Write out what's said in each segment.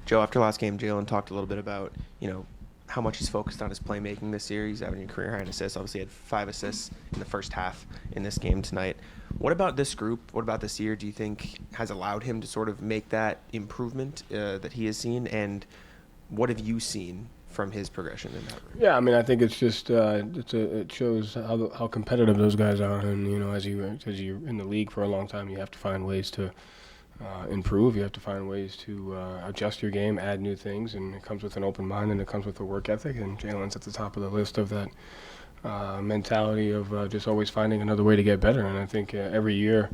Joe, after last game, Jalen talked a little bit about, how much he's focused on his playmaking this year. He's having a career high in assists. Obviously, had 5 assists in the first half in this game tonight. What about this group? What about this year do you think has allowed him to sort of make that improvement that he has seen? And what have you seen from his progression in that room? Yeah, I mean, I think it's just it shows how competitive those guys are, and as you're in the league for a long time, you have to find ways to improve. You have to find ways to adjust your game, add new things, and it comes with an open mind and it comes with a work ethic. And Jalen's at the top of the list of that mentality of just always finding another way to get better. And I think every year,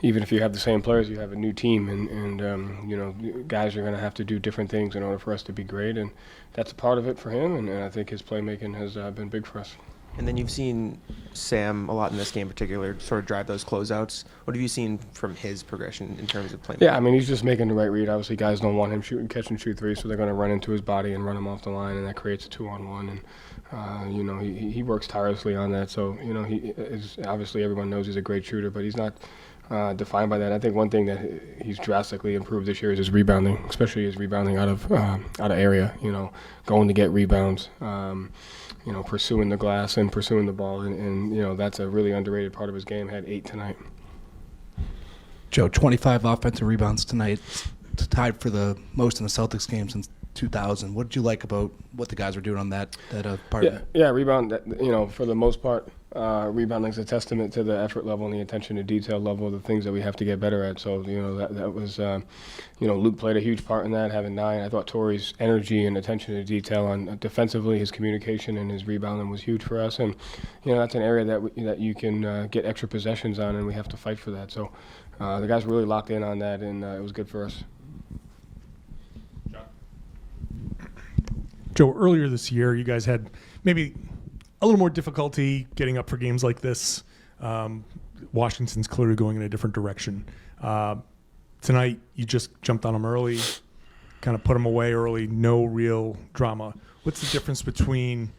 even if you have the same players, you have a new team, and guys are going to have to do different things in order for us to be great, and that's a part of it for him. And I think his playmaking has been big for us. And then you've seen Sam a lot in this game in particular sort of drive those closeouts. What have you seen from his progression in terms of playing? Yeah, I mean, he's just making the right read. Obviously, guys don't want him catch and shoot threes, so they're going to run into his body and run him off the line, and that creates a 2-on-1. And, he works tirelessly on that. So, he is, obviously everyone knows he's a great shooter, but he's not defined by that. I think one thing that he's drastically improved this year is his rebounding, especially his rebounding out of area, going to get rebounds. Pursuing the glass and pursuing the ball, and that's a really underrated part of his game. Had 8 tonight. Joe, 25 offensive rebounds tonight, tied for the most in the Celtics game since 2000. What did you like about what the guys were doing on that part? Yeah, rebound. For the most part, rebounding is a testament to the effort level and the attention to detail level of the things that we have to get better at. So that was, Luke played a huge part in that, having 9. I thought Torrey's energy and attention to detail on defensively, his communication and his rebounding was huge for us. And that's an area that you can get extra possessions on, and we have to fight for that. So the guys were really locked in on that, and it was good for us. Joe, earlier this year, you guys had maybe a little more difficulty getting up for games like this. Washington's clearly going in a different direction. Tonight, you just jumped on them early, kind of put them away early, no real drama. What's the difference between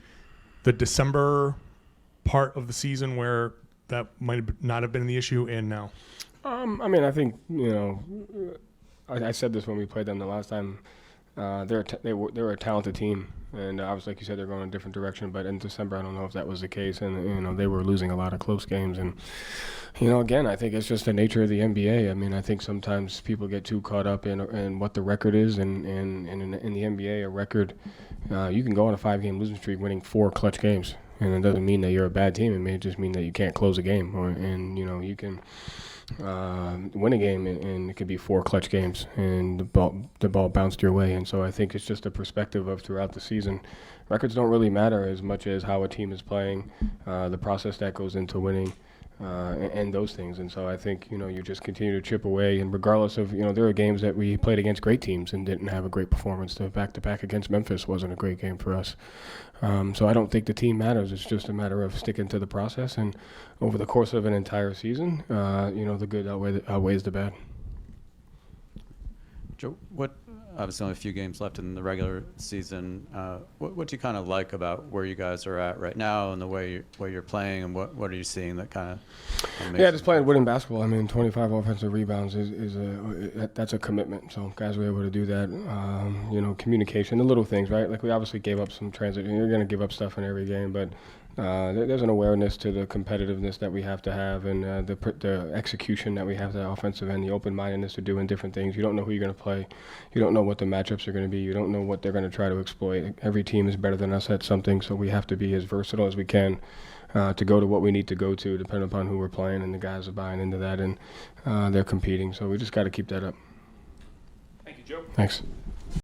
the December part of the season where that might not have been the issue and now? I think, I said this when we played them the last time. They're a talented team, and obviously, like you said, they're going in a different direction. But in December, I don't know if that was the case, and they were losing a lot of close games. And again, I think it's just the nature of the NBA. I mean, I think sometimes people get too caught up in what the record is, and in the NBA, a record, you can go on a 5-game losing streak, winning 4 clutch games, and it doesn't mean that you're a bad team. It may just mean that you can't close a game, you can win a game, and it could be 4 clutch games, and the ball bounced your way. And so I think it's just a perspective of throughout the season. Records don't really matter as much as how a team is playing, the process that goes into winning, and those things. And so I think, you just continue to chip away, and regardless of, there are games that we played against great teams and didn't have a great performance. The back-to-back against Memphis wasn't a great game for us. So I don't think the team matters. It's just a matter of sticking to the process, and over the course of an entire season, the good outweighs the bad. Joe, obviously only a few games left in the regular season. What do you kind of like about where you guys are at right now and the way you're playing, and what are you seeing that kind of makes just playing winning basketball. I mean, 25 offensive rebounds that's a commitment. So guys were able to do that. Communication, the little things, right? Like we obviously gave up some transit. You're going to give up stuff in every game, but there's an awareness to the competitiveness that we have to have, and the execution that we have, the offensive end, the open-mindedness to doing different things. You don't know who you're going to play. You don't know what the matchups are going to be. You don't know what they're going to try to exploit. Every team is better than us at something, so we have to be as versatile as we can to go to what we need to go to, depending upon who we're playing, and the guys are buying into that, and they're competing. So we just got to keep that up. Thank you, Joe. Thanks.